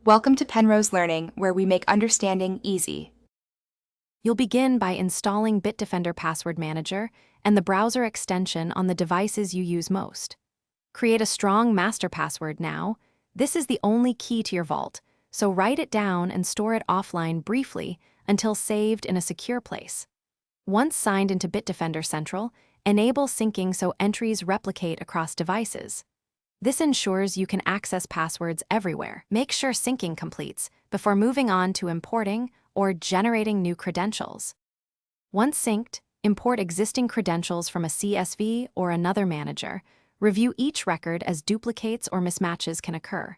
Welcome to Penrose Learning, where we make understanding easy. You'll begin by installing Bitdefender Password Manager and the browser extension on the devices you use most. Create a strong master password now. This is the only key to your vault, so write it down and store it offline briefly until saved in a secure place. Once signed into Bitdefender Central, enable syncing so entries replicate across devices. This ensures you can access passwords everywhere. Make sure syncing completes before moving on to importing or generating new credentials. Once synced, import existing credentials from a CSV or another manager. Review each record as duplicates or mismatches can occur.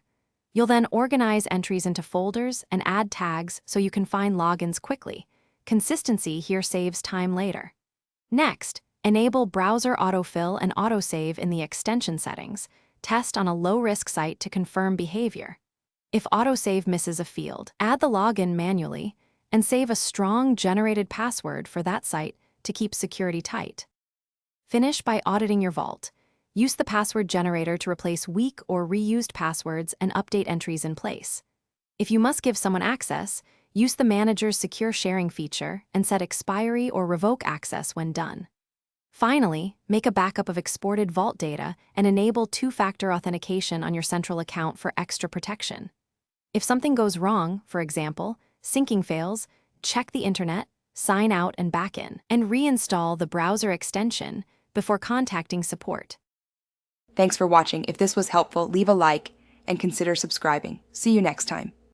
You'll then organize entries into folders and add tags so you can find logins quickly. Consistency here saves time later. Next, enable browser autofill and autosave in the extension settings. Test on a low-risk site to confirm behavior. If autosave misses a field, add the login manually and save a strong generated password for that site to keep security tight. Finish by auditing your vault. Use the password generator to replace weak or reused passwords and update entries in place. If you must give someone access, use the manager's secure sharing feature and set expiry or revoke access when done. Finally, make a backup of exported vault data and enable two-factor authentication on your central account for extra protection. If something goes wrong, for example, syncing fails, check the internet, sign out and back in, and reinstall the browser extension before contacting support. Thanks for watching. If this was helpful, leave a like and consider subscribing. See you next time.